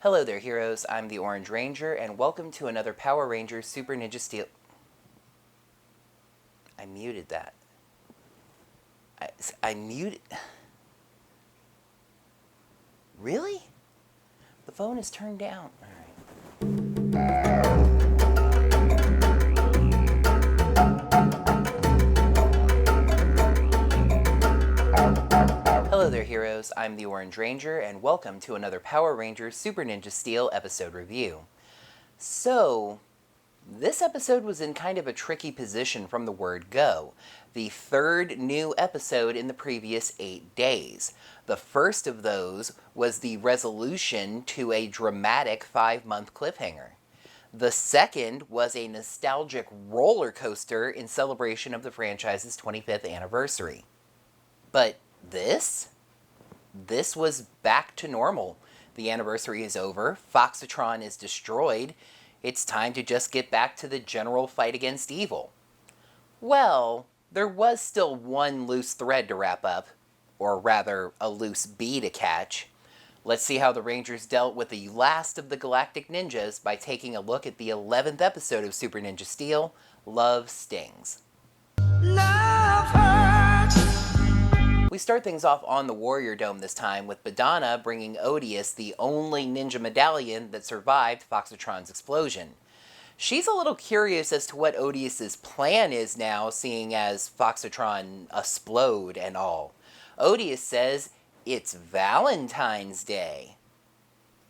Hello there, heroes. I'm the Orange Ranger, and welcome to another Power Rangers Super Ninja Steel... I muted that. I muted... Really? The phone is turned down. Alright. Hello there, heroes. I'm the Orange Ranger, and welcome to another Power Rangers Super Ninja Steel episode review. So, this episode was in kind of a tricky position from the word go. The third new episode in the previous 8 days. The first of those was the resolution to a dramatic 5-month cliffhanger. The second was a nostalgic roller coaster in celebration of the franchise's 25th anniversary. But this was back to normal. The anniversary is over, Foxatron is destroyed, it's time to just get back to the general fight against evil. Well, there was still one loose thread to wrap up, or rather, a loose bee to catch. Let's see how the Rangers dealt with the last of the Galactic Ninjas by taking a look at the 11th episode of Super Ninja Steel, Love Stings. Love hurts. We start things off on the Warrior Dome this time, with Badana bringing Odious the only ninja medallion that survived Foxatron's explosion. She's a little curious as to what Odious's plan is now, seeing as Foxatron explode and all. Odious says it's Valentine's Day.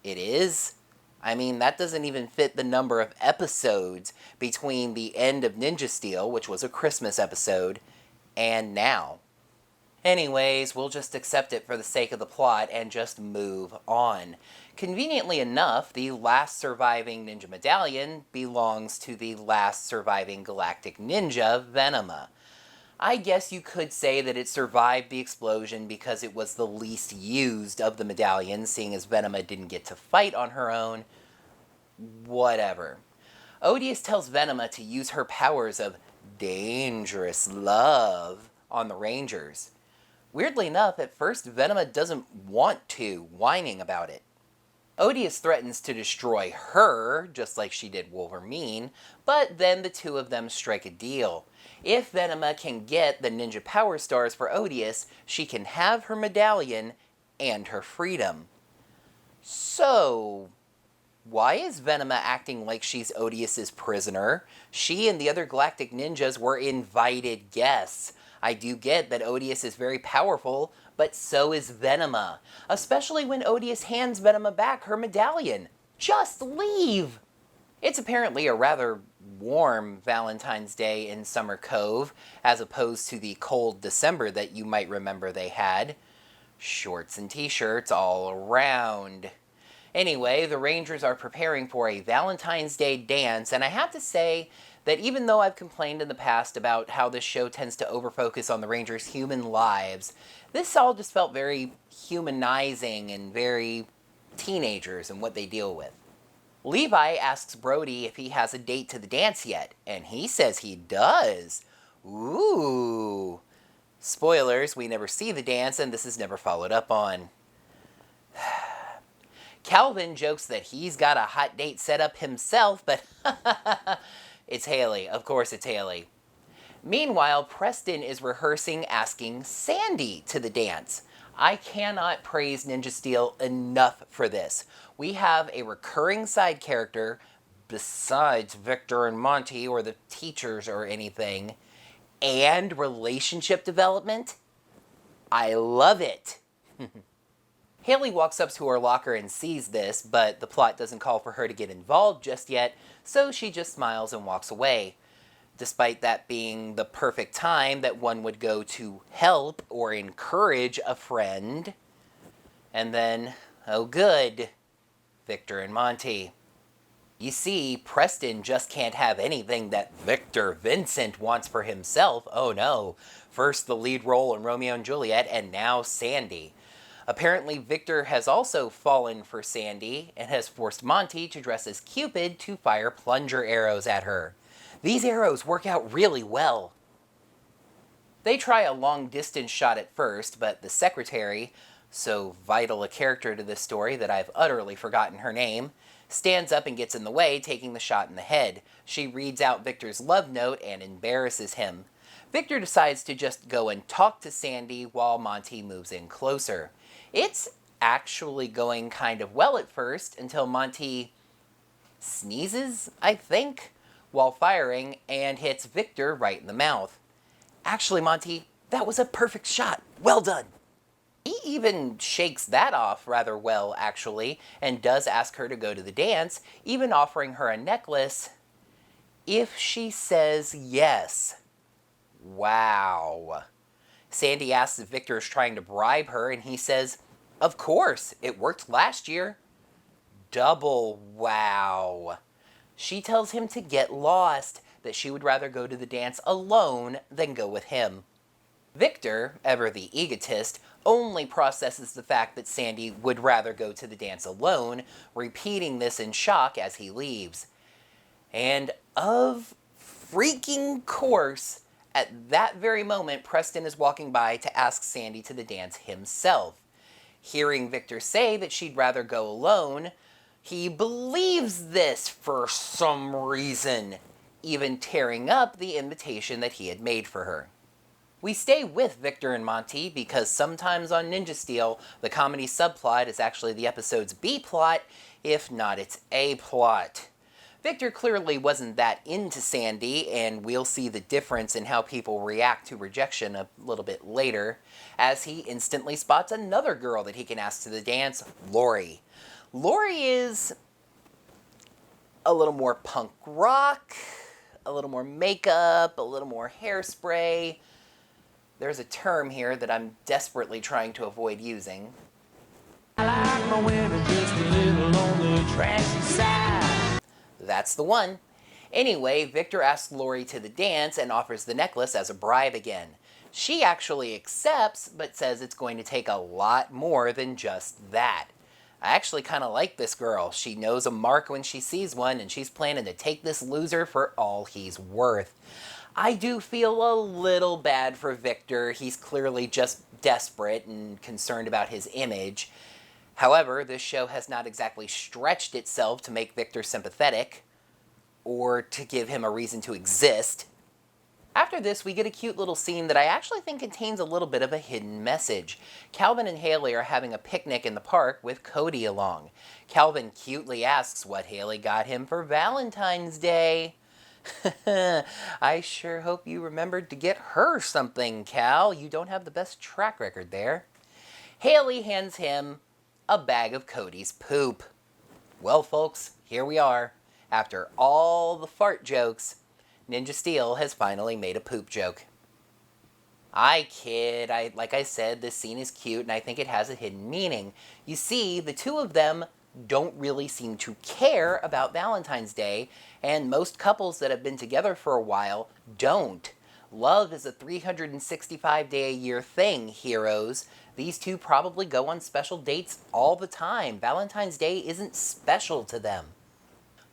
It is? I mean, that doesn't even fit the number of episodes between the end of Ninja Steel, which was a Christmas episode, and now. Anyways, we'll just accept it for the sake of the plot and just move on. Conveniently enough, the last surviving ninja medallion belongs to the last surviving Galactic Ninja, Venoma. I guess you could say that it survived the explosion because it was the least used of the medallions, seeing as Venoma didn't get to fight on her own. Whatever. Odious tells Venoma to use her powers of dangerous love on the Rangers. Weirdly enough, at first Venoma doesn't want to, whining about it. Odious threatens to destroy her, just like she did Wolverine, but then the two of them strike a deal. If Venoma can get the Ninja Power Stars for Odious, she can have her medallion and her freedom. So, why is Venoma acting like she's Odious's prisoner? She and the other Galactic Ninjas were invited guests. I do get that Odious is very powerful, but so is Venoma. Especially when Odious hands Venoma back her medallion. Just leave! It's apparently a rather warm Valentine's Day in Summer Cove, as opposed to the cold December that you might remember they had. Shorts and t-shirts all around. Anyway, the Rangers are preparing for a Valentine's Day dance, and I have to say that even though I've complained in the past about how this show tends to overfocus on the Rangers' human lives, this all just felt very humanizing and very teenagers and what they deal with. Levi asks Brody if he has a date to the dance yet, and he says he does. Ooh. Spoilers, we never see the dance, and this is never followed up on. Calvin jokes that he's got a hot date set up himself, but it's Haley. Of course it's Haley. Meanwhile, Preston is rehearsing asking Sandy to the dance. I cannot praise Ninja Steel enough for this. We have a recurring side character, besides Victor and Monty or the teachers or anything, and relationship development. I love it. Haley walks up to her locker and sees this, but the plot doesn't call for her to get involved just yet, so she just smiles and walks away. Despite that being the perfect time that one would go to help or encourage a friend. And then, oh good, Victor and Monty. You see, Preston just can't have anything that Victor Vincent wants for himself. Oh no. First the lead role in Romeo and Juliet, and now Sandy. Apparently, Victor has also fallen for Sandy and has forced Monty to dress as Cupid to fire plunger arrows at her. These arrows work out really well. They try a long-distance shot at first, but the secretary, so vital a character to this story that I've utterly forgotten her name, stands up and gets in the way, taking the shot in the head. She reads out Victor's love note and embarrasses him. Victor decides to just go and talk to Sandy while Monty moves in closer. It's actually going kind of well at first until Monty sneezes, I think, while firing and hits Victor right in the mouth. Actually, Monty, that was a perfect shot. Well done. He even shakes that off rather well, actually, and does ask her to go to the dance, even offering her a necklace if she says yes. Wow. Sandy asks if Victor is trying to bribe her, and he says, of course, it worked last year. Double wow. She tells him to get lost, that she would rather go to the dance alone than go with him. Victor, ever the egotist, only processes the fact that Sandy would rather go to the dance alone, repeating this in shock as he leaves. And of freaking course, at that very moment, Preston is walking by to ask Sandy to the dance himself. Hearing Victor say that she'd rather go alone, he believes this for some reason, even tearing up the invitation that he had made for her. We stay with Victor and Monty because sometimes on Ninja Steel, the comedy subplot is actually the episode's B-plot, if not its A-plot. Victor clearly wasn't that into Sandy, and we'll see the difference in how people react to rejection a little bit later, as he instantly spots another girl that he can ask to the dance, Lori. Lori is a little more punk rock, a little more makeup, a little more hairspray. There's a term here that I'm desperately trying to avoid using. I like my women just a little on the trashy side. That's the one. Anyway, Victor asks Lori to the dance and offers the necklace as a bribe again. She actually accepts, but says it's going to take a lot more than just that. I actually kind of like this girl. She knows a mark when she sees one, and she's planning to take this loser for all he's worth. I do feel a little bad for Victor. He's clearly just desperate and concerned about his image. However, this show has not exactly stretched itself to make Victor sympathetic, or to give him a reason to exist. After this, we get a cute little scene that I actually think contains a little bit of a hidden message. Calvin and Haley are having a picnic in the park with Cody along. Calvin cutely asks what Haley got him for Valentine's Day. I sure hope you remembered to get her something, Cal. You don't have the best track record there. Haley hands him a bag of Cody's poop. Well, folks, here we are. After all the fart jokes, Ninja Steel has finally made a poop joke. I kid. Like I said, this scene is cute, and I think it has a hidden meaning. You see, the two of them don't really seem to care about Valentine's Day, and most couples that have been together for a while don't. Love is a 365-day-a-year thing, heroes. These two probably go on special dates all the time. Valentine's Day isn't special to them.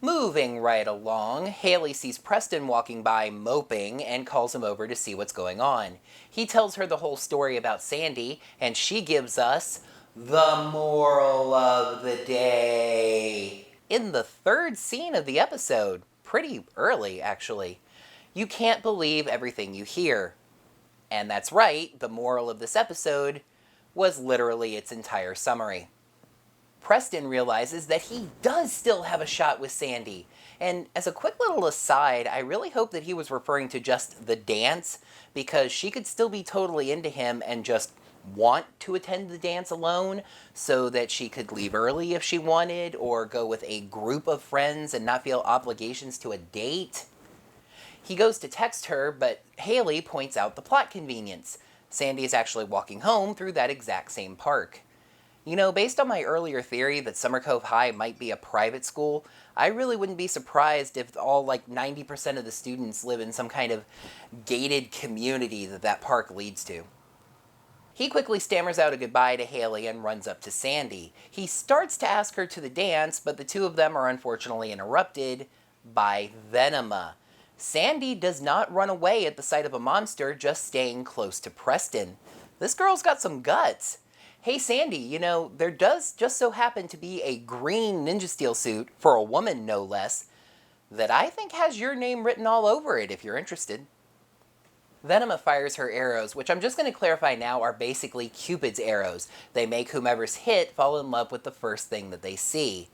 Moving right along, Haley sees Preston walking by moping and calls him over to see what's going on. He tells her the whole story about Sandy, and she gives us the moral of the day in the third scene of the episode. Pretty early, actually. You can't believe everything you hear. And that's right, the moral of this episode was literally its entire summary. Preston realizes that he does still have a shot with Sandy. And as a quick little aside, I really hope that he was referring to just the dance, because she could still be totally into him and just want to attend the dance alone so that she could leave early if she wanted, or go with a group of friends and not feel obligations to a date. He goes to text her, but Haley points out the plot convenience. Sandy is actually walking home through that exact same park. You know, based on my earlier theory that Summer Cove High might be a private school, I really wouldn't be surprised if all 90% of the students live in some kind of gated community that park leads to. He quickly stammers out a goodbye to Haley and runs up to Sandy. He starts to ask her to the dance, but the two of them are unfortunately interrupted by Venoma. Sandy does not run away at the sight of a monster, just staying close to Preston. This girl's got some guts. Hey Sandy, there does just so happen to be a green Ninja Steel suit, for a woman no less, that I think has your name written all over it if you're interested. Venoma fires her arrows, which I'm just going to clarify now are basically Cupid's arrows. They make whomever's hit fall in love with the first thing that they see.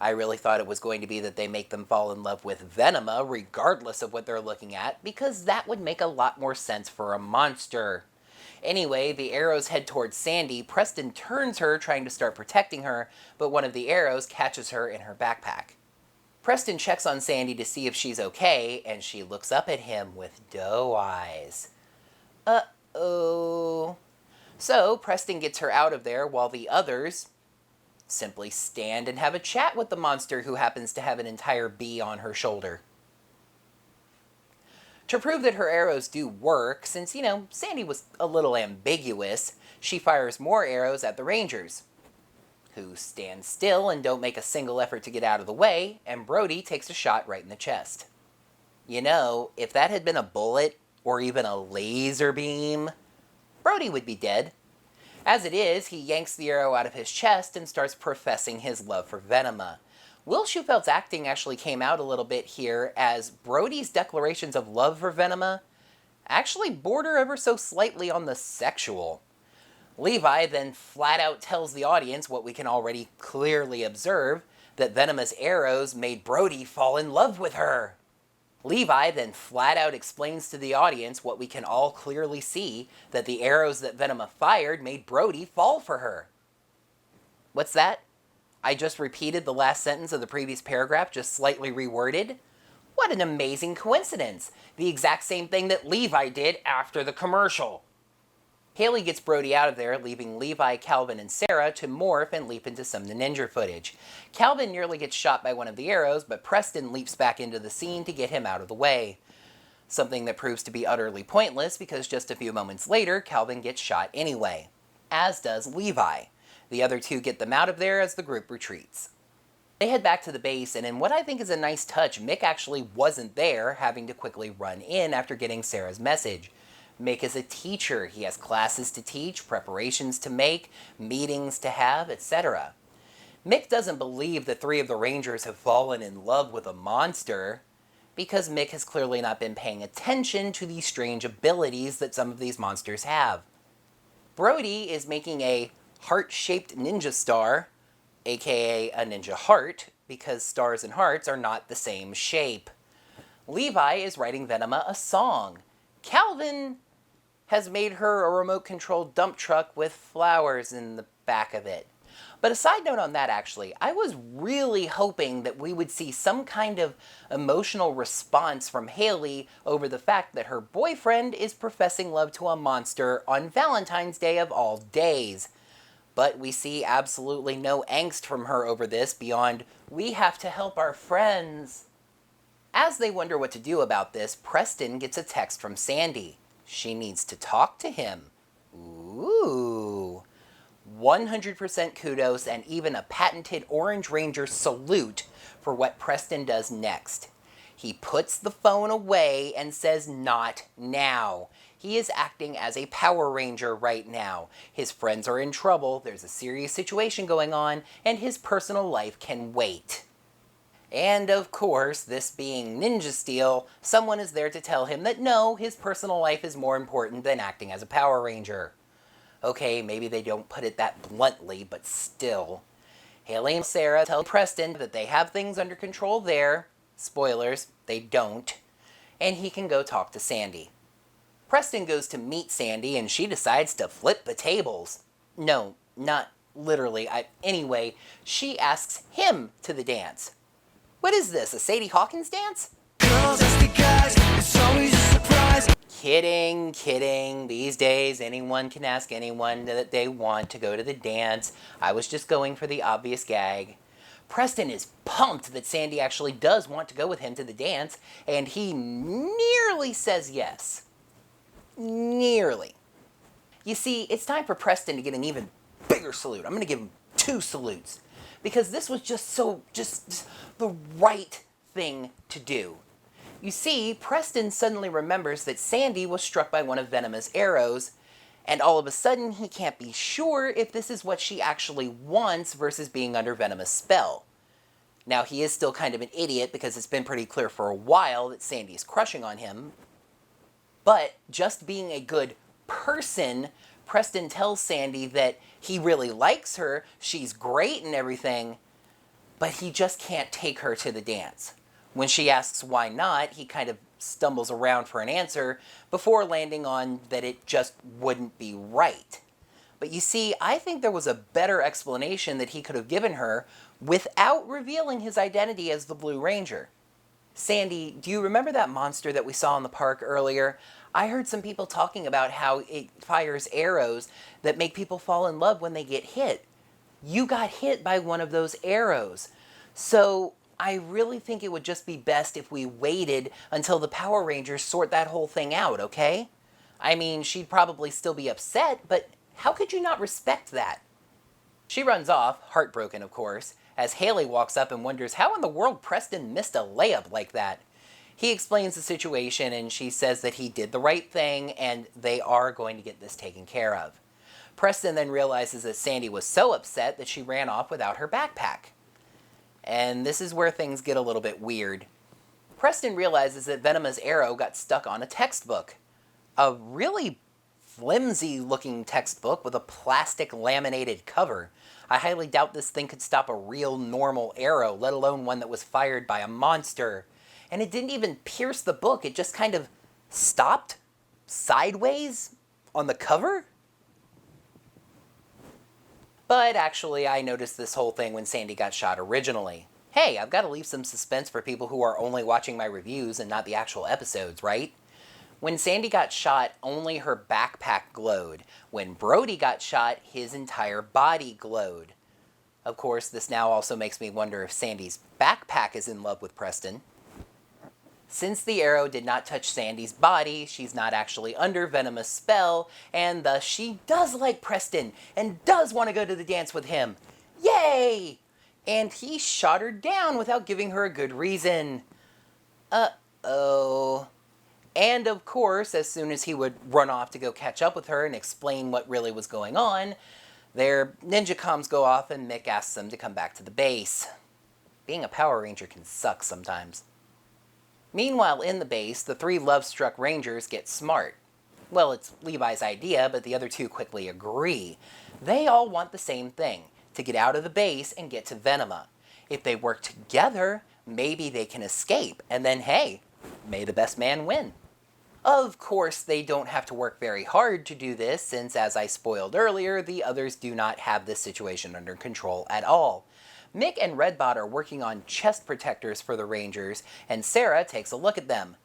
I really thought it was going to be that they make them fall in love with Venoma, regardless of what they're looking at, because that would make a lot more sense for a monster. Anyway, the arrows head towards Sandy. Preston turns her, trying to start protecting her, but one of the arrows catches her in her backpack. Preston checks on Sandy to see if she's okay, and she looks up at him with doe eyes. Uh-oh. So, Preston gets her out of there while the others simply stand and have a chat with the monster who happens to have an entire bee on her shoulder. To prove that her arrows do work, since, Sandy was a little ambiguous, she fires more arrows at the Rangers, who stand still and don't make a single effort to get out of the way, and Brody takes a shot right in the chest. If that had been a bullet, or even a laser beam, Brody would be dead. As it is, he yanks the arrow out of his chest and starts professing his love for Venoma. Will Schufeld's acting actually came out a little bit here, as Brody's declarations of love for Venoma actually border ever so slightly on the sexual. Levi then flat out tells the audience what we can already clearly observe, that Venoma's arrows made Brody fall in love with her. Levi then flat out explains to the audience what we can all clearly see, that the arrows that Venoma fired made Brody fall for her. What's that? I just repeated the last sentence of the previous paragraph, just slightly reworded? What an amazing coincidence! The exact same thing that Levi did after the commercial. Haley gets Brody out of there, leaving Levi, Calvin, and Sarah to morph and leap into some ninja footage. Calvin nearly gets shot by one of the arrows, but Preston leaps back into the scene to get him out of the way. Something that proves to be utterly pointless, because just a few moments later, Calvin gets shot anyway. As does Levi. The other two get them out of there as the group retreats. They head back to the base, and in what I think is a nice touch, Mick actually wasn't there, having to quickly run in after getting Sarah's message. Mick is a teacher. He has classes to teach, preparations to make, meetings to have, etc. Mick doesn't believe the three of the Rangers have fallen in love with a monster, because Mick has clearly not been paying attention to the strange abilities that some of these monsters have. Brody is making a heart-shaped ninja star, aka a ninja heart, because stars and hearts are not the same shape. Levi is writing Venoma a song. Calvin has made her a remote-controlled dump truck with flowers in the back of it. But a side note on that, actually, I was really hoping that we would see some kind of emotional response from Haley over the fact that her boyfriend is professing love to a monster on Valentine's Day of all days. But we see absolutely no angst from her over this beyond, we have to help our friends. As they wonder what to do about this, Preston gets a text from Sandy. She needs to talk to him. Ooh. 100% kudos and even a patented Orange Ranger salute for what Preston does next. He puts the phone away and says, "Not now." He is acting as a Power Ranger right now. His friends are in trouble, there's a serious situation going on, and his personal life can wait. And of course, this being Ninja Steel, someone is there to tell him that no, his personal life is more important than acting as a Power Ranger. Okay, maybe they don't put it that bluntly, but still. Haley and Sarah tell Preston that they have things under control there. Spoilers, they don't. And he can go talk to Sandy. Preston goes to meet Sandy and she decides to flip the tables. No, not literally. Anyway, she asks him to the dance. What is this, a Sadie Hawkins dance? Girls ask the guys, it's always a surprise. Kidding. These days, anyone can ask anyone that they want to go to the dance. I was just going for the obvious gag. Preston is pumped that Sandy actually does want to go with him to the dance, and he nearly says yes. Nearly. You see, it's time for Preston to get an even bigger salute. I'm going to give him 2 salutes. Because this was just the right thing to do. You see, Preston suddenly remembers that Sandy was struck by one of Venoma's arrows, And all of a sudden, he can't be sure if this is what she actually wants versus being under Venoma's spell. Now, he is still kind of an idiot because it's been pretty clear for a while that Sandy's crushing on him. But just being a good person, Preston tells Sandy that he really likes her, she's great and everything, but he just can't take her to the dance. When she asks why not, he kind of stumbles around for an answer before landing on that it just wouldn't be right. But you see, I think there was a better explanation that he could have given her without revealing his identity as the Blue Ranger. Sandy, do you remember that monster that we saw in the park earlier? I heard some people talking about how it fires arrows that make people fall in love when they get hit. You got hit by one of those arrows. So I really think it would just be best if we waited until the Power Rangers sort that whole thing out, okay? I mean, she'd probably still be upset, but how could you not respect that? She runs off, heartbroken of course, as Haley walks up and wonders how in the world Preston missed a layup like that. He explains the situation and she says that he did the right thing and they are going to get this taken care of. Preston then realizes that Sandy was so upset that she ran off without her backpack. And this is where things get a little bit weird. Preston realizes that Venoma's arrow got stuck on a textbook. A really flimsy looking textbook with a plastic laminated cover. I highly doubt this thing could stop a real normal arrow, let alone one that was fired by a monster. And it didn't even pierce the book, it just kind of stopped sideways on the cover? But actually, I noticed this whole thing when Sandy got shot originally. Hey, I've got to leave some suspense for people who are only watching my reviews and not the actual episodes, right? When Sandy got shot, only her backpack glowed. When Brody got shot, his entire body glowed. Of course, this now also makes me wonder if Sandy's backpack is in love with Preston. Since the arrow did not touch Sandy's body, she's not actually under Venoma's spell, and thus she does like Preston and does want to go to the dance with him. Yay! And he shot her down without giving her a good reason. Uh-oh. And of course, as soon as he would run off to go catch up with her and explain what really was going on, their ninja comms go off and Mick asks them to come back to the base. Being a Power Ranger can suck sometimes. Meanwhile, in the base, the three love-struck Rangers get smart. Well, it's Levi's idea, but the other two quickly agree. They all want the same thing, to get out of the base and get to Venoma. If they work together, maybe they can escape, and then hey, may the best man win. Of course, they don't have to work very hard to do this, since as I spoiled earlier, the others do not have this situation under control at all. Mick and Redbot are working on chest protectors for the Rangers, and Sarah takes a look at them.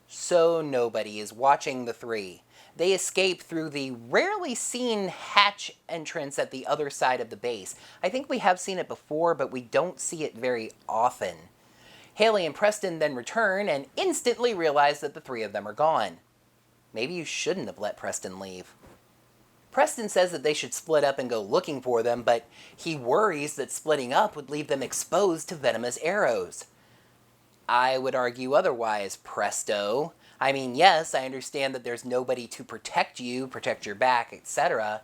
So nobody is watching the three. They escape through the rarely seen hatch entrance at the other side of the base. I think we have seen it before, but we don't see it very often. Haley and Preston then return and instantly realize that the three of them are gone. Maybe you shouldn't have let Preston leave. Preston says that they should split up and go looking for them, but he worries that splitting up would leave them exposed to Venoma's arrows. I would argue otherwise, Presto. I mean, yes, I understand that there's nobody to protect you, protect your back, etc.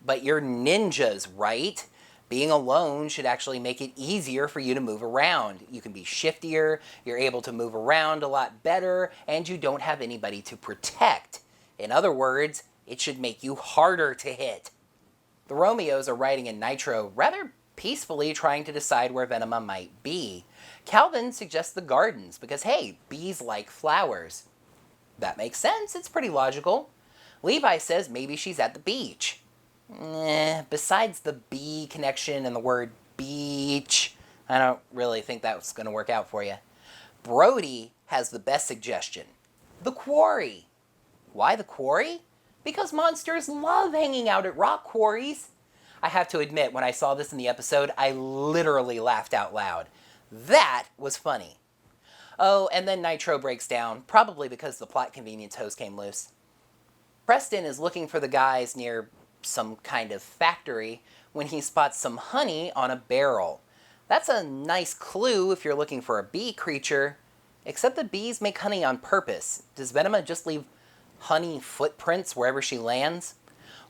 But you're ninjas, right? Being alone should actually make it easier for you to move around. You can be shiftier, you're able to move around a lot better, and you don't have anybody to protect. In other words, it should make you harder to hit. The Romeos are riding in Nitro rather peacefully trying to decide where Venoma might be. Calvin suggests the gardens because, hey, bees like flowers. That makes sense, it's pretty logical. Levi says maybe she's at the beach. Besides the bee connection and the word beach, I don't really think that's going to work out for you. Brody has the best suggestion. The quarry. Why the quarry? Because monsters love hanging out at rock quarries. I have to admit, when I saw this in the episode, I literally laughed out loud. That was funny. Oh, and then Nitro breaks down, probably because the plot convenience hose came loose. Preston is looking for the guys near some kind of factory when he spots some honey on a barrel. That's a nice clue if you're looking for a bee creature, except that bees make honey on purpose. Does Venoma just leave honey footprints wherever she lands?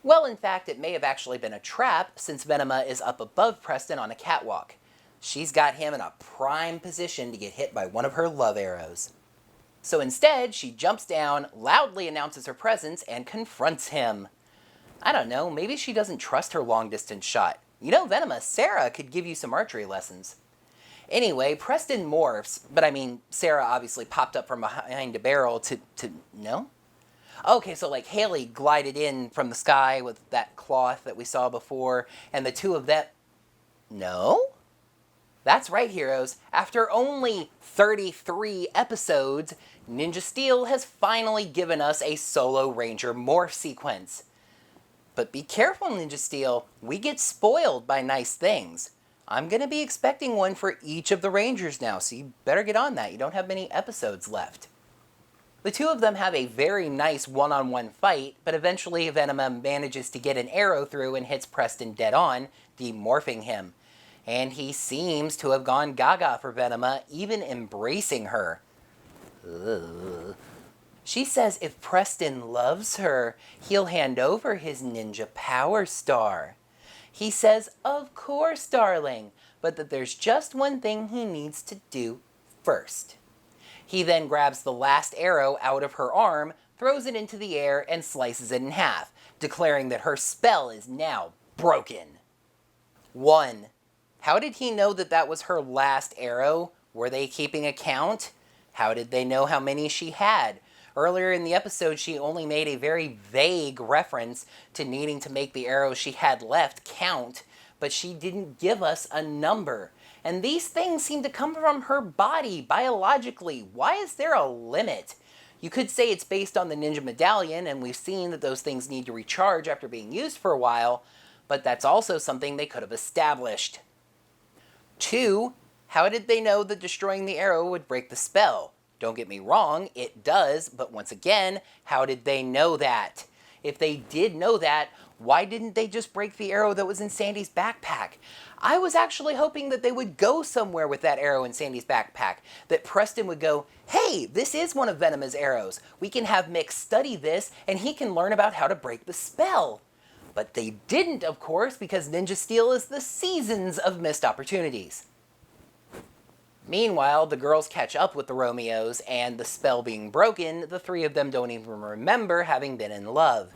Well, in fact, it may have actually been a trap since Venoma is up above Preston on a catwalk. She's got him in a prime position to get hit by one of her love arrows. So instead, she jumps down, loudly announces her presence, and confronts him. I don't know, maybe she doesn't trust her long-distance shot. You know, Venoma, Sarah could give you some archery lessons. Anyway, Preston morphs, but I mean, Sarah obviously popped up from behind a barrel to no? Okay, so like Haley glided in from the sky with that cloth that we saw before, and the two of them... No? That's right, heroes. After only 33 episodes, Ninja Steel has finally given us a solo Ranger morph sequence. But be careful, Ninja Steel. We get spoiled by nice things. I'm going to be expecting one for each of the Rangers now, so you better get on that. You don't have many episodes left. The two of them have a very nice one-on-one fight, but eventually Venoma manages to get an arrow through and hits Preston dead on, demorphing him. And he seems to have gone gaga for Venoma, even embracing her. Ugh. She says if Preston loves her, he'll hand over his ninja power star. He says, of course, darling, but that there's just one thing he needs to do first. He then grabs the last arrow out of her arm, throws it into the air, and slices it in half, declaring that her spell is now broken. 1. How did he know that that was her last arrow? Were they keeping a count? How did they know how many she had? Earlier in the episode, she only made a very vague reference to needing to make the arrows she had left count, but she didn't give us a number. And these things seem to come from her body, biologically. Why is there a limit? You could say it's based on the Ninja Medallion, and we've seen that those things need to recharge after being used for a while, but that's also something they could have established. 2. How did they know that destroying the arrow would break the spell? Don't get me wrong, it does, but once again, how did they know that? If they did know that, why didn't they just break the arrow that was in Sandy's backpack? I was actually hoping that they would go somewhere with that arrow in Sandy's backpack. That Preston would go, hey, this is one of Venoma's arrows. We can have Mick study this, and he can learn about how to break the spell. But they didn't, of course, because Ninja Steel is the seasons of missed opportunities. Meanwhile, the girls catch up with the Romeos, and the spell being broken, the three of them don't even remember having been in love.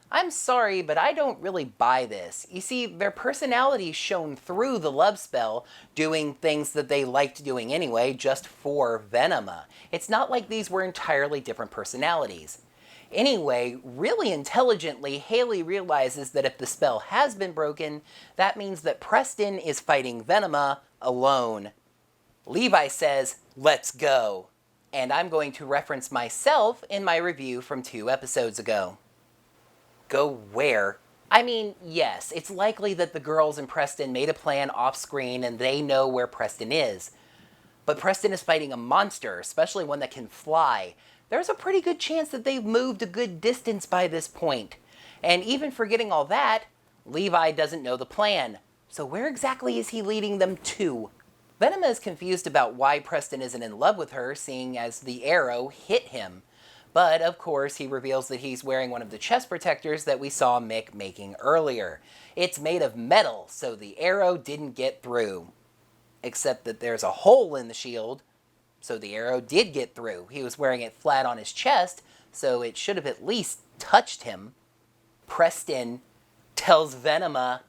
I'm sorry, but I don't really buy this. You see, their personalities shone through the love spell, doing things that they liked doing anyway, just for Venoma. It's not like these were entirely different personalities. Anyway, really intelligently, Haley realizes that if the spell has been broken, that means that Preston is fighting Venoma alone. Levi says, let's go. And I'm going to reference myself in my review from 2 episodes ago. Go where? I mean, yes, it's likely that the girls and Preston made a plan off-screen and they know where Preston is. But Preston is fighting a monster, especially one that can fly. There's a pretty good chance that they've moved a good distance by this point. And even forgetting all that, Levi doesn't know the plan. So where exactly is he leading them to? Venoma is confused about why Preston isn't in love with her, seeing as the arrow hit him. But, of course, he reveals that he's wearing one of the chest protectors that we saw Mick making earlier. It's made of metal, so the arrow didn't get through. Except that there's a hole in the shield, so the arrow did get through. He was wearing it flat on his chest, so it should have at least touched him. Preston tells Venoma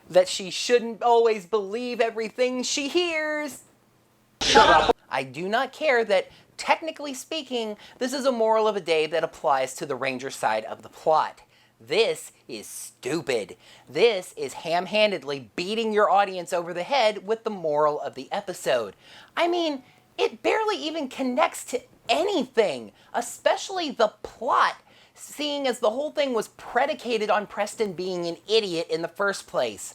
that she shouldn't always believe everything she hears. Shut up! I do not care that, technically speaking, this is a moral of a day that applies to the Ranger side of the plot. This is stupid. This is ham-handedly beating your audience over the head with the moral of the episode. I mean, it barely even connects to anything, especially the plot, seeing as the whole thing was predicated on Preston being an idiot in the first place.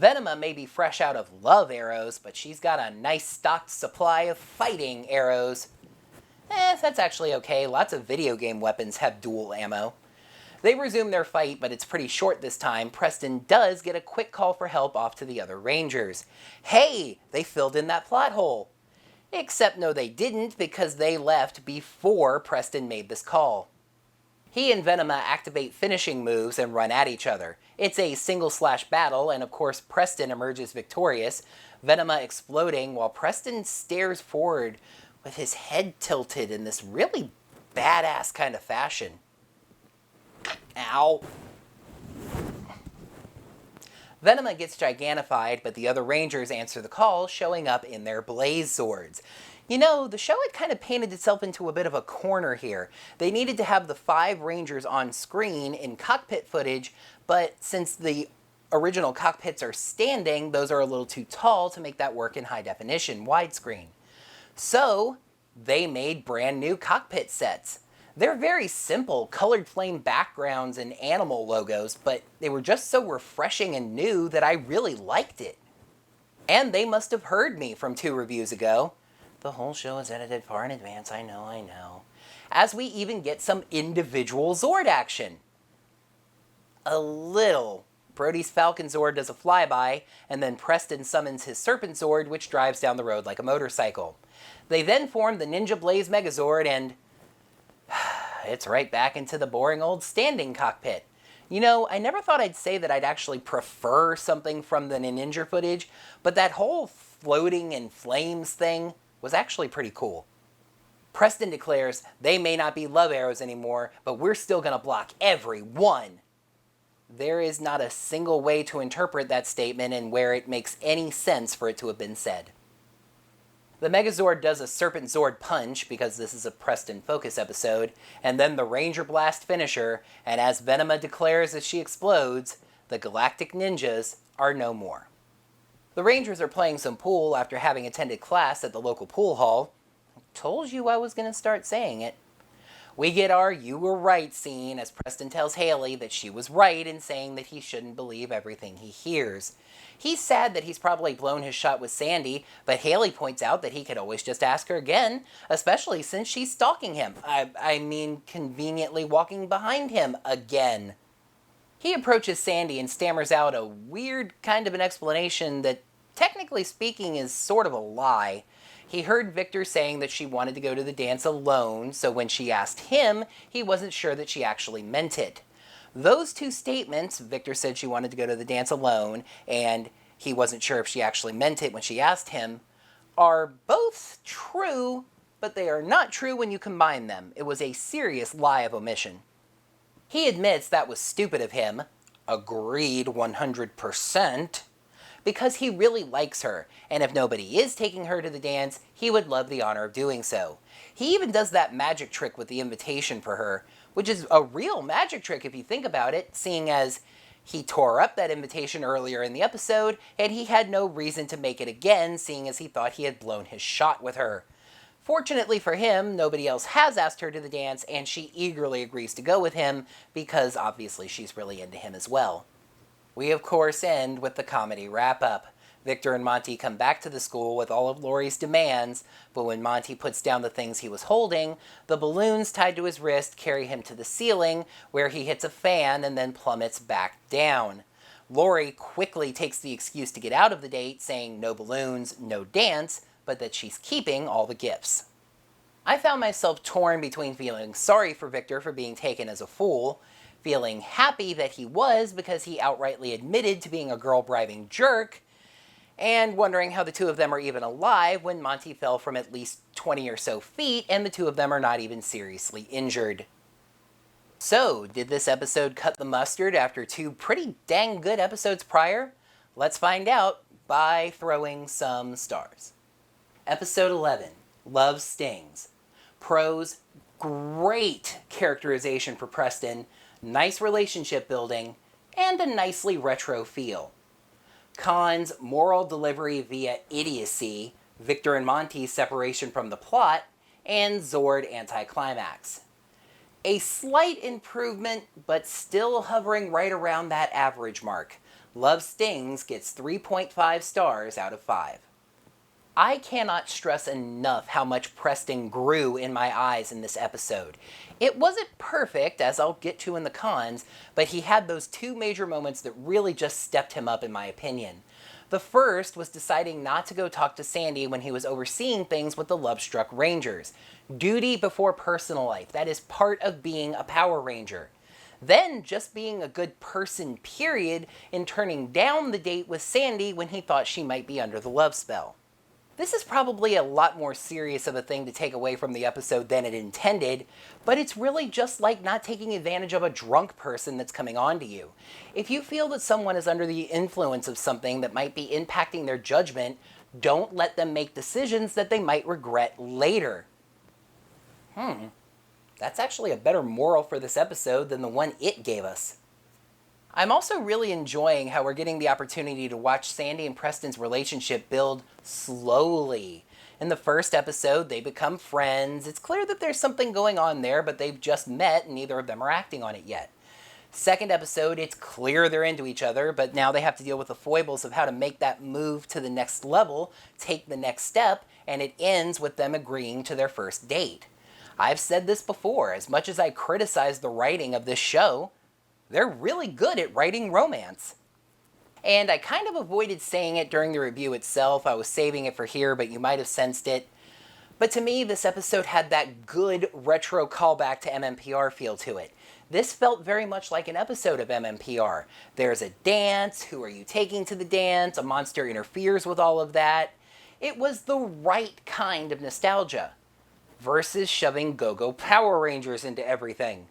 Venoma may be fresh out of love arrows, but she's got a nice stocked supply of fighting arrows. That's actually okay. Lots of video game weapons have dual ammo. They resume their fight, but it's pretty short this time. Preston does get a quick call for help off to the other Rangers. Hey, they filled in that plot hole. Except no, they didn't, because they left before Preston made this call. He and Venoma activate finishing moves and run at each other. It's a single-slash battle, and of course Preston emerges victorious, Venoma exploding while Preston stares forward with his head tilted in this really badass kind of fashion. Ow. Venoma gets gigantified, but the other Rangers answer the call, showing up in their blaze swords. You know, the show had kind of painted itself into a bit of a corner here. They needed to have the 5 Rangers on screen in cockpit footage, but since the original cockpits are standing, those are a little too tall to make that work in high definition widescreen. So, they made brand new cockpit sets. They're very simple, colored flame backgrounds and animal logos, but they were just so refreshing and new that I really liked it. And they must have heard me from 2 reviews ago. The whole show is edited far in advance, I know. As we even get some individual Zord action. A little. Brody's Falcon Zord does a flyby, and then Preston summons his Serpent Zord, which drives down the road like a motorcycle. They then form the Ninja Blaze Megazord, and it's right back into the boring old standing cockpit. You know, I never thought I'd say that I'd actually prefer something from the Ninja footage, but that whole floating in flames thing was actually pretty cool. Preston declares they may not be love arrows anymore, but we're still gonna block every one. There is not a single way to interpret that statement and where it makes any sense for it to have been said. The Megazord does a Serpent Zord punch, because this is a Preston Focus episode, and then the Ranger Blast finisher, and as Venoma declares as she explodes, the Galactic Ninjas are no more. The Rangers are playing some pool after having attended class at the local pool hall. I told you I was going to start saying it. We get our "you were right" scene as Preston tells Haley that she was right in saying that he shouldn't believe everything he hears. He's sad that he's probably blown his shot with Sandy, but Haley points out that he could always just ask her again, especially since she's stalking him. I mean, conveniently walking behind him again. He approaches Sandy and stammers out a weird kind of an explanation that, technically speaking, is sort of a lie. He heard Victor saying that she wanted to go to the dance alone, so when she asked him, he wasn't sure that she actually meant it. Those 2 statements, Victor said she wanted to go to the dance alone, and he wasn't sure if she actually meant it when she asked him, are both true, but they are not true when you combine them. It was a serious lie of omission. He admits that was stupid of him, agreed 100%, because he really likes her, and if nobody is taking her to the dance, he would love the honor of doing so. He even does that magic trick with the invitation for her, which is a real magic trick if you think about it, seeing as he tore up that invitation earlier in the episode, and he had no reason to make it again, seeing as he thought he had blown his shot with her. Fortunately for him, nobody else has asked her to the dance, and she eagerly agrees to go with him, because obviously she's really into him as well. We of course end with the comedy wrap-up. Victor and Monty come back to the school with all of Laurie's demands, but when Monty puts down the things he was holding, the balloons tied to his wrist carry him to the ceiling, where he hits a fan and then plummets back down. Laurie quickly takes the excuse to get out of the date, saying no balloons, no dance, but that she's keeping all the gifts. I found myself torn between feeling sorry for Victor for being taken as a fool, feeling happy that he was because he outrightly admitted to being a girl-bribing jerk, and wondering how the 2 of them are even alive when Monty fell from at least 20 or so feet and the 2 of them are not even seriously injured. So, did this episode cut the mustard after 2 pretty dang good episodes prior? Let's find out by throwing some stars. Episode 11, Love Stings. Pros, great characterization for Preston, nice relationship building, and a nicely retro feel. Cons, moral delivery via idiocy, Victor and Monty's separation from the plot, and Zord anticlimax. A slight improvement, but still hovering right around that average mark. Love Stings gets 3.5 stars out of 5. I cannot stress enough how much Preston grew in my eyes in this episode. It wasn't perfect, as I'll get to in the cons, but he had those 2 major moments that really just stepped him up in my opinion. The first was deciding not to go talk to Sandy when he was overseeing things with the Love-Struck Rangers. Duty before personal life. That is part of being a Power Ranger. Then just being a good person, period, in turning down the date with Sandy when he thought she might be under the love spell. This is probably a lot more serious of a thing to take away from the episode than it intended, but it's really just like not taking advantage of a drunk person that's coming on to you. If you feel that someone is under the influence of something that might be impacting their judgment, don't let them make decisions that they might regret later. That's actually a better moral for this episode than the one it gave us. I'm also really enjoying how we're getting the opportunity to watch Sandy and Preston's relationship build slowly. In the first episode, they become friends. It's clear that there's something going on there, but they've just met and neither of them are acting on it yet. Second episode, it's clear they're into each other, but now they have to deal with the foibles of how to make that move to the next level, take the next step, and it ends with them agreeing to their first date. I've said this before, as much as I criticize the writing of this show, they're really good at writing romance. And I kind of avoided saying it during the review itself. I was saving it for here, but you might have sensed it. But to me, this episode had that good retro callback to MMPR feel to it. This felt very much like an episode of MMPR. There's a dance, who are you taking to the dance, a monster interferes with all of that. It was the right kind of nostalgia, versus shoving Go-Go Power Rangers into everything.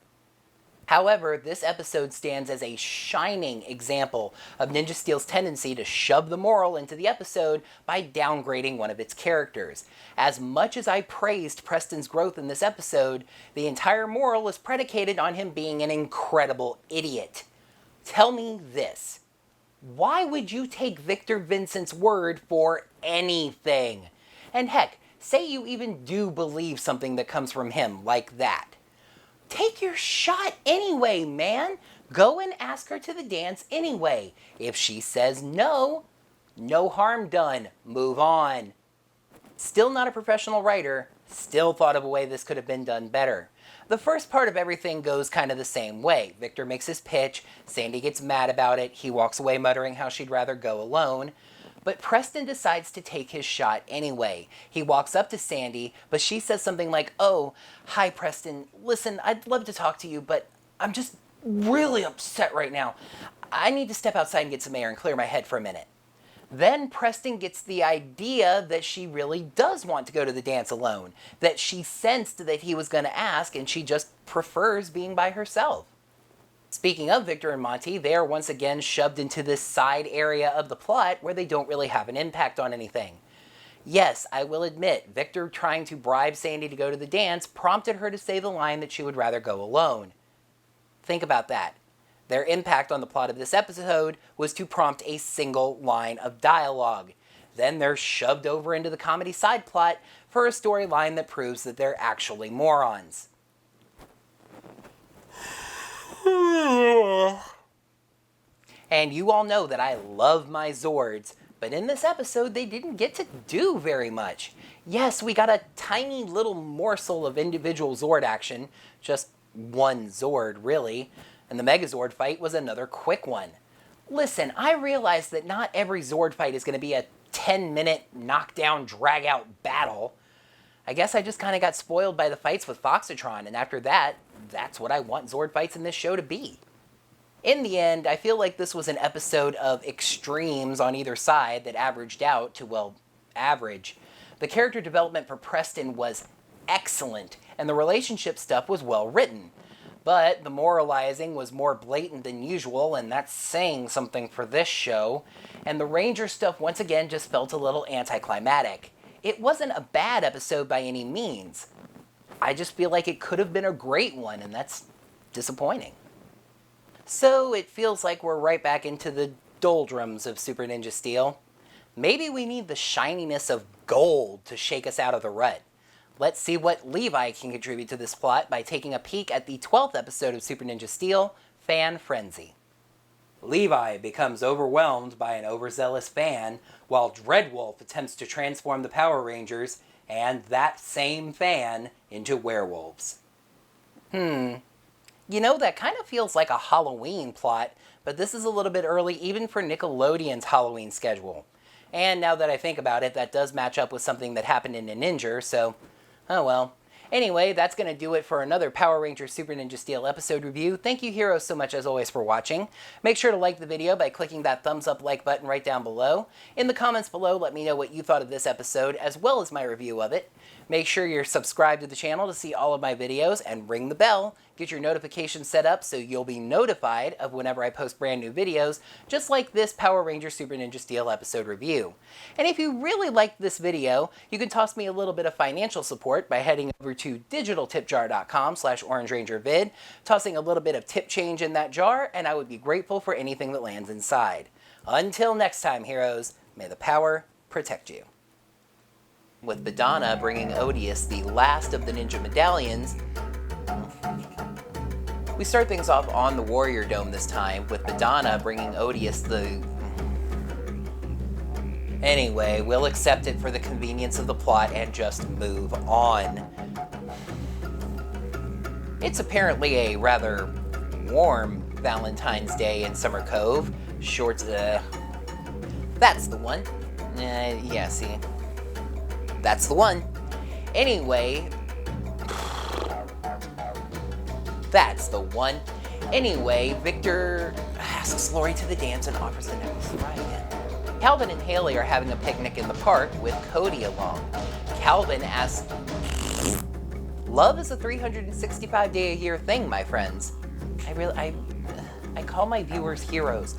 However, this episode stands as a shining example of Ninja Steel's tendency to shove the moral into the episode by downgrading one of its characters. As much as I praised Preston's growth in this episode, the entire moral is predicated on him being an incredible idiot. Tell me this. Why would you take Victor Vincent's word for anything? And heck, say you even do believe something that comes from him like that. Take your shot anyway, man. Go and ask her to the dance anyway. If she says no, no harm done. Move on. Still not a professional writer. Still thought of a way this could have been done better. The first part of everything goes kind of the same way. Victor makes his pitch. Sandy gets mad about it. He walks away muttering how she'd rather go alone. But Preston decides to take his shot anyway. He walks up to Sandy, but she says something like, "Oh, hi Preston, listen, I'd love to talk to you, but I'm just really upset right now. I need to step outside and get some air and clear my head for a minute." Then Preston gets the idea that she really does want to go to the dance alone, that she sensed that he was going to ask and she just prefers being by herself. Speaking of Victor and Monty, they are once again shoved into this side area of the plot where they don't really have an impact on anything. Yes, I will admit, Victor trying to bribe Sandy to go to the dance prompted her to say the line that she would rather go alone. Think about that. Their impact on the plot of this episode was to prompt a single line of dialogue. Then they're shoved over into the comedy side plot for a storyline that proves that they're actually morons. And you all know that I love my Zords, but in this episode they didn't get to do very much. Yes, we got a tiny little morsel of individual Zord action, just one Zord really, and the Megazord fight was another quick one. Listen, I realize that not every Zord fight is going to be a 10-minute knockdown, drag-out battle. I guess I just kind of got spoiled by the fights with Foxytron, and after that, that's what I want Zord fights in this show to be. In the end, I feel like this was an episode of extremes on either side that averaged out to, well, average. The character development for Preston was excellent, and the relationship stuff was well written. But the moralizing was more blatant than usual, and that's saying something for this show. And the Ranger stuff once again just felt a little anticlimactic. It wasn't a bad episode by any means. I just feel like it could have been a great one, and that's disappointing. So it feels like we're right back into the doldrums of Super Ninja Steel. Maybe we need the shininess of gold to shake us out of the rut. Let's see what Levi can contribute to this plot by taking a peek at the 12th episode of Super Ninja Steel, Fan Frenzy. Levi becomes overwhelmed by an overzealous fan, while Dreadwolf attempts to transform the Power Rangers and that same fan into werewolves. You know, that kind of feels like a Halloween plot, but this is a little bit early even for Nickelodeon's Halloween schedule. And now that I think about it, that does match up with something that happened in a Ninja, so, oh well. Anyway, that's going to do it for another Power Rangers Super Ninja Steel episode review. Thank you, heroes, so much as always for watching. Make sure to like the video by clicking that thumbs up like button right down below. In the comments below, let me know what you thought of this episode, as well as my review of it. Make sure you're subscribed to the channel to see all of my videos, and ring the bell. Get your notifications set up so you'll be notified of whenever I post brand new videos, just like this Power Rangers Super Ninja Steel episode review. And if you really liked this video, you can toss me a little bit of financial support by heading over to digitaltipjar.com/orangerangervid, tossing a little bit of tip change in that jar, and I would be grateful for anything that lands inside. Until next time, heroes, may the power protect you. With Madonna bringing Odious the last of the Ninja Medallions, we start things off on the Warrior Dome this time, with Madonna bringing Odious the... Anyway, we'll accept it for the convenience of the plot and just move on. It's apparently a rather warm Valentine's Day in Summer Cove. Shorts, that's the one. Yeah, see. That's the one. Anyway, that's the one. Anyway, Victor asks Lori to the dance and offers the necklace to Ryan. Calvin and Haley are having a picnic in the park with Cody along. Calvin asks, love is a 365-day-a-year thing, my friends. I call my viewers heroes.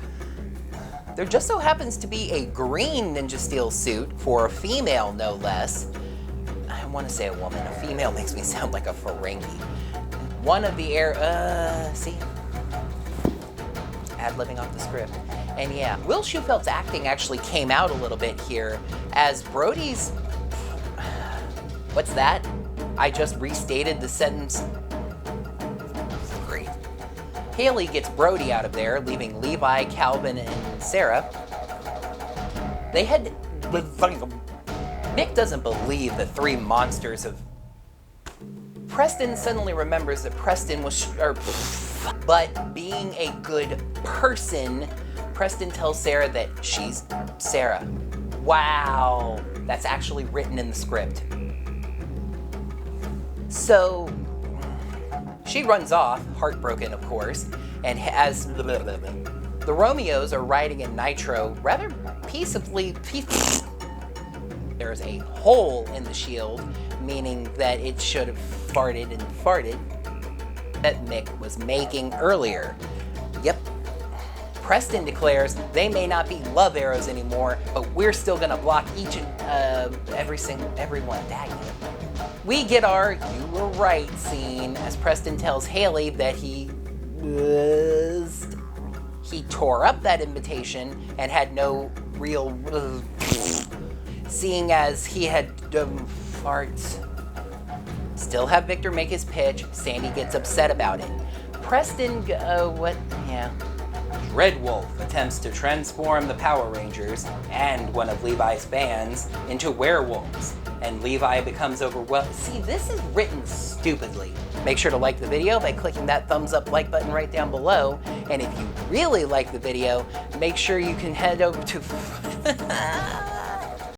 There just so happens to be a green Ninja Steel suit for a female, no less. I want to say a woman. A female makes me sound like a Ferengi. One of the see? Ad-libbing off the script. And yeah, Will Schufeld's acting actually came out a little bit here, as Brody's... What's that? I just restated the sentence. Great. Haley gets Brody out of there, leaving Levi, Calvin, and Sarah. They head... Mick doesn't believe the three monsters of... Preston suddenly remembers that Preston was... But being a good person, Preston tells Sarah that she's Sarah. Wow, that's actually written in the script. So, she runs off, heartbroken of course, and as the Romeos are riding in Nitro rather peacefully, there's a hole in the shield, meaning that it should have farted and farted, that Mick was making earlier. Yep. Preston declares they may not be love arrows anymore, but we're still gonna block each and everyone. Dang. We get our "you were right" scene as Preston tells Haley that he tore up that invitation and had no real seeing as he had farts. Still have Victor make his pitch. Sandy gets upset about it. Preston, Red Wolf attempts to transform the Power Rangers and one of Levi's bands into werewolves, and Levi becomes overwhelmed. See, this is written stupidly. Make sure to like the video by clicking that thumbs up like button right down below, and if you really like the video, make sure you can head over to